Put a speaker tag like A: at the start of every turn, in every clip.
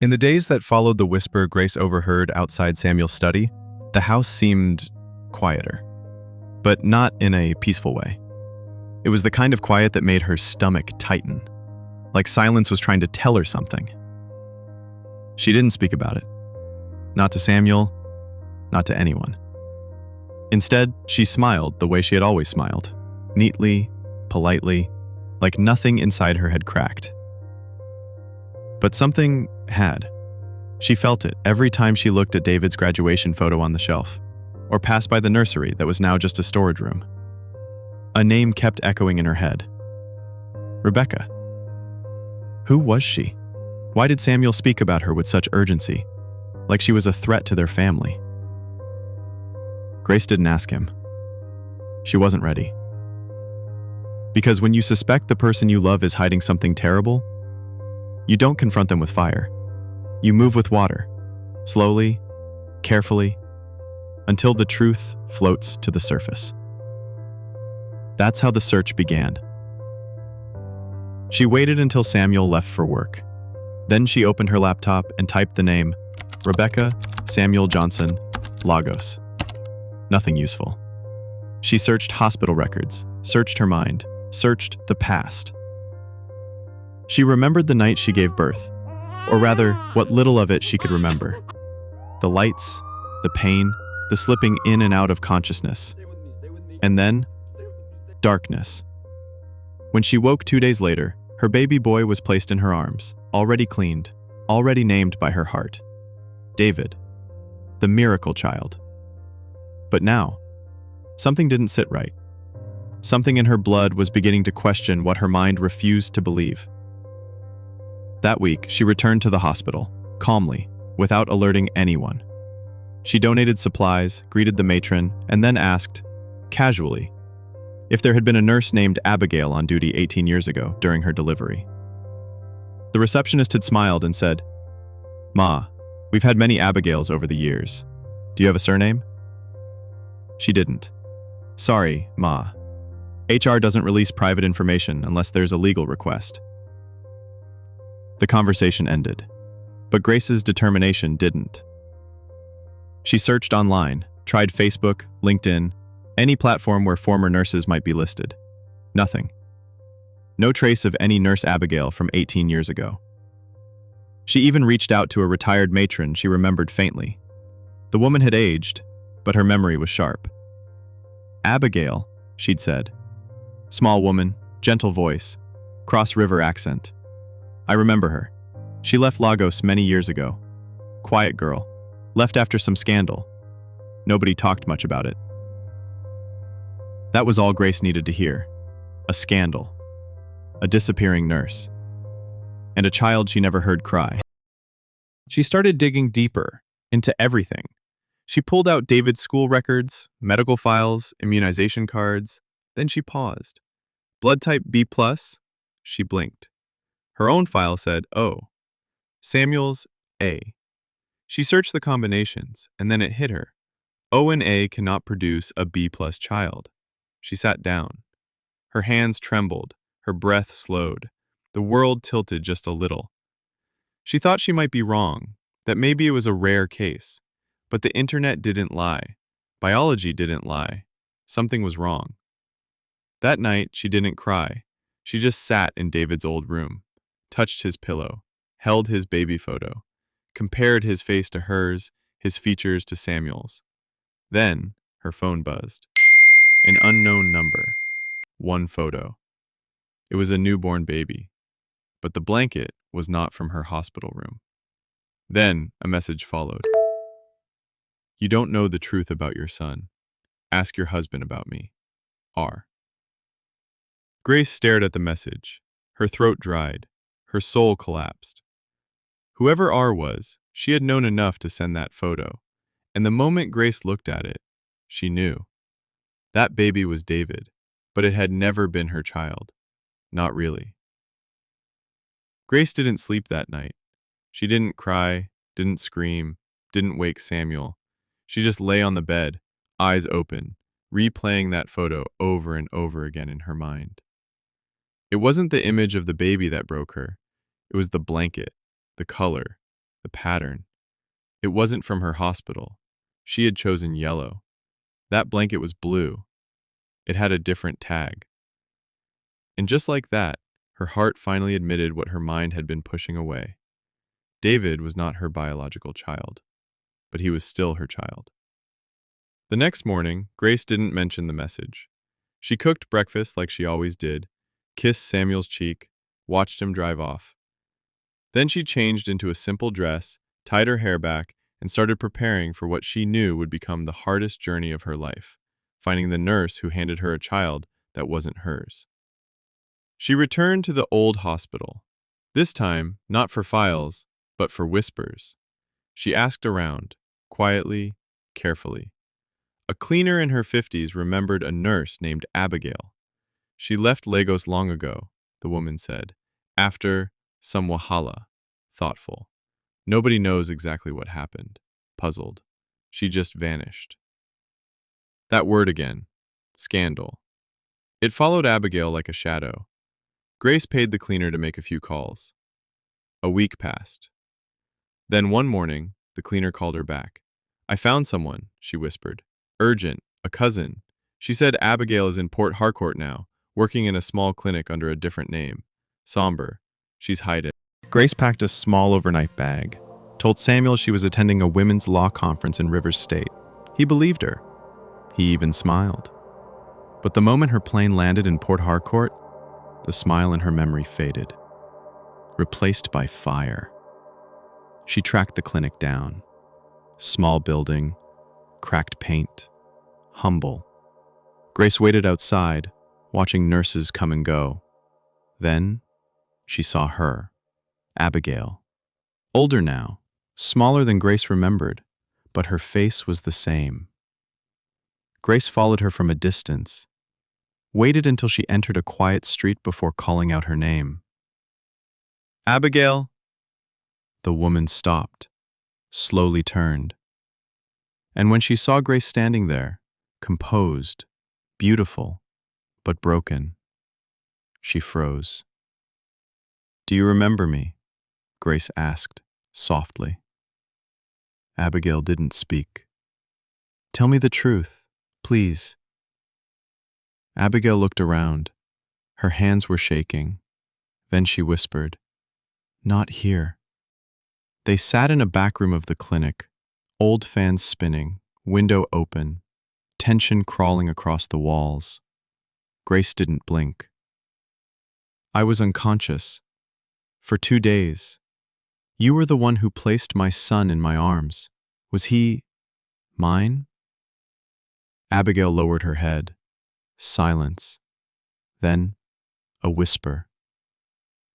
A: In the days that followed the whisper Grace overheard outside Samuel's study, the house seemed quieter, but not in a peaceful way. It was the kind of quiet that made her stomach tighten, like silence was trying to tell her something. She didn't speak about it. Not to Samuel, not to anyone. Instead, she smiled the way she had always smiled, neatly, politely, like nothing inside her had cracked. But something had. She felt it every time she looked at David's graduation photo on the shelf, or passed by the nursery that was now just a storage room. A name kept echoing in her head. Rebecca. Who was she? Why did Samuel speak about her with such urgency, like she was a threat to their family? Grace didn't ask him. She wasn't ready. Because when you suspect the person you love is hiding something terrible, you don't confront them with fire. You move with water, slowly, carefully, until the truth floats to the surface. That's how the search began. She waited until Samuel left for work. Then she opened her laptop and typed the name Rebecca Samuel Johnson, Lagos. Nothing useful. She searched hospital records, searched her mind, searched the past. She remembered the night she gave birth, or rather, what little of it she could remember. The lights, the pain, the slipping in and out of consciousness. And then, darkness. When she woke 2 days later, her baby boy was placed in her arms, already cleaned, already named by her heart. David, the miracle child. But now, something didn't sit right. Something in her blood was beginning to question what her mind refused to believe. That week, she returned to the hospital, calmly, without alerting anyone. She donated supplies, greeted the matron, and then asked, casually, if there had been a nurse named Abigail on duty 18 years ago during her delivery. The receptionist had smiled and said, "Ma, we've had many Abigails over the years. Do you have a surname?" She didn't. "Sorry, Ma. HR doesn't release private information unless there's a legal request." The conversation ended, but Grace's determination didn't. She searched online, tried Facebook, LinkedIn, any platform where former nurses might be listed. Nothing. No trace of any Nurse Abigail from 18 years ago. She even reached out to a retired matron she remembered faintly. The woman had aged, but her memory was sharp. "Abigail," she'd said. Small woman, gentle voice, cross-river accent. "I remember her. She left Lagos many years ago. Quiet girl. Left after some scandal. Nobody talked much about it." That was all Grace needed to hear. A scandal. A disappearing nurse. And a child she never heard cry. She started digging deeper into everything. She pulled out David's school records, medical files, immunization cards. Then she paused. Blood type B+? She blinked. Her own file said O. Samuel's A. She searched the combinations, and then it hit her. O and A cannot produce a B+ child. She sat down. Her hands trembled, her breath slowed. The world tilted just a little. She thought she might be wrong, that maybe it was a rare case. But the internet didn't lie. Biology didn't lie. Something was wrong. That night, she didn't cry. She just sat in David's old room, touched his pillow, held his baby photo, compared his face to hers, his features to Samuel's. Then, her phone buzzed. An unknown number. One photo. It was a newborn baby. But the blanket was not from her hospital room. Then, a message followed. "You don't know the truth about your son. Ask your husband about me. R." Grace stared at the message. Her throat dried. Her soul collapsed. Whoever R was, she had known enough to send that photo. And the moment Grace looked at it, she knew. That baby was David, but it had never been her child. Not really. Grace didn't sleep that night. She didn't cry, didn't scream, didn't wake Samuel. She just lay on the bed, eyes open, replaying that photo over and over again in her mind. It wasn't the image of the baby that broke her. It was the blanket, the color, the pattern. It wasn't from her hospital. She had chosen yellow. That blanket was blue. It had a different tag. And just like that, her heart finally admitted what her mind had been pushing away. David was not her biological child, but he was still her child. The next morning, Grace didn't mention the message. She cooked breakfast like she always did, kissed Samuel's cheek, watched him drive off. Then she changed into a simple dress, tied her hair back, and started preparing for what she knew would become the hardest journey of her life, finding the nurse who handed her a child that wasn't hers. She returned to the old hospital, this time not for files, but for whispers. She asked around, quietly, carefully. A cleaner in her 50s remembered a nurse named Abigail. She left Lagos long ago, the woman said, after some wahala, thoughtful. Nobody knows exactly what happened, puzzled. She just vanished. That word again, scandal. It followed Abigail like a shadow. Grace paid the cleaner to make a few calls. A week passed. Then one morning, the cleaner called her back. I found someone, she whispered. Urgent, a cousin. She said Abigail is in Port Harcourt now, working in a small clinic under a different name. Somber. She's hiding. Grace packed a small overnight bag, told Samuel she was attending a women's law conference in Rivers State. He believed her. He even smiled. But the moment her plane landed in Port Harcourt, the smile in her memory faded, replaced by fire. She tracked the clinic down. Small building, cracked paint, humble. Grace waited outside, watching nurses come and go. Then, she saw her, Abigail. Older now, smaller than Grace remembered, but her face was the same. Grace followed her from a distance, waited until she entered a quiet street before calling out her name. Abigail! The woman stopped, slowly turned. And when she saw Grace standing there, composed, beautiful, but broken, she froze. Do you remember me? Grace asked, softly. Abigail didn't speak. Tell me the truth, please. Abigail looked around. Her hands were shaking. Then she whispered, Not here. They sat in a back room of the clinic, old fans spinning, window open, tension crawling across the walls. Grace didn't blink. I was unconscious. For 2 days. You were the one who placed my son in my arms. Was he mine? Abigail lowered her head. Silence. Then, a whisper.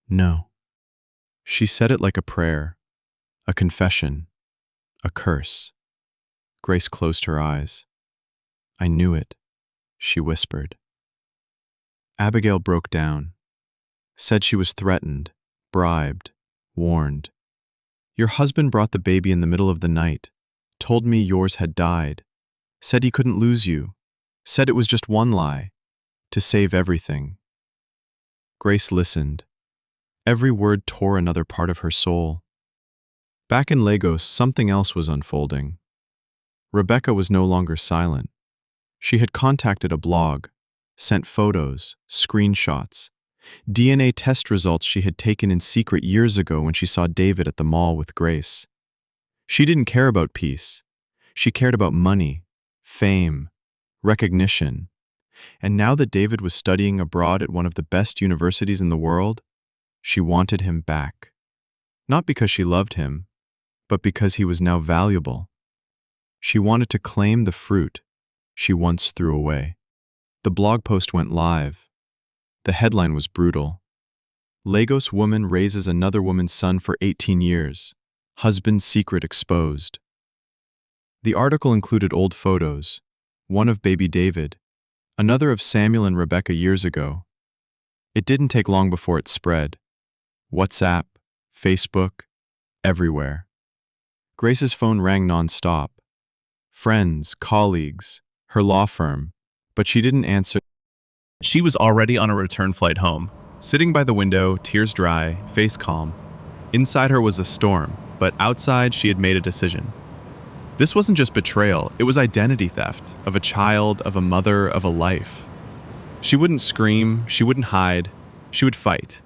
A: No. She said it like a prayer, a confession, a curse. Grace closed her eyes. I knew it, she whispered. Abigail broke down, said she was threatened, bribed, warned. Your husband brought the baby in the middle of the night, told me yours had died, said he couldn't lose you, said it was just one lie, to save everything. Grace listened. Every word tore another part of her soul. Back in Lagos, something else was unfolding. Rebecca was no longer silent. She had contacted a blog, sent photos, screenshots, DNA test results she had taken in secret years ago when she saw David at the mall with Grace. She didn't care about peace. She cared about money, fame, recognition. And now that David was studying abroad at one of the best universities in the world, she wanted him back. Not because she loved him, but because he was now valuable. She wanted to claim the fruit she once threw away. The blog post went live. The headline was brutal. Lagos woman raises another woman's son for 18 years. Husband's secret exposed. The article included old photos, one of baby David, another of Samuel and Rebecca years ago. It didn't take long before it spread. WhatsApp, Facebook, everywhere. Grace's phone rang nonstop. Friends, colleagues, her law firm, but she didn't answer. She was already on a return flight home, sitting by the window, tears dry, face calm. Inside her was a storm, but outside she had made a decision. This wasn't just betrayal, it was identity theft of a child, of a mother, of a life. She wouldn't scream, she wouldn't hide, she would fight.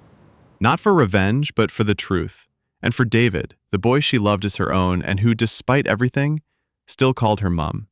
A: Not for revenge, but for the truth. And for David, the boy she loved as her own and who, despite everything, still called her mom.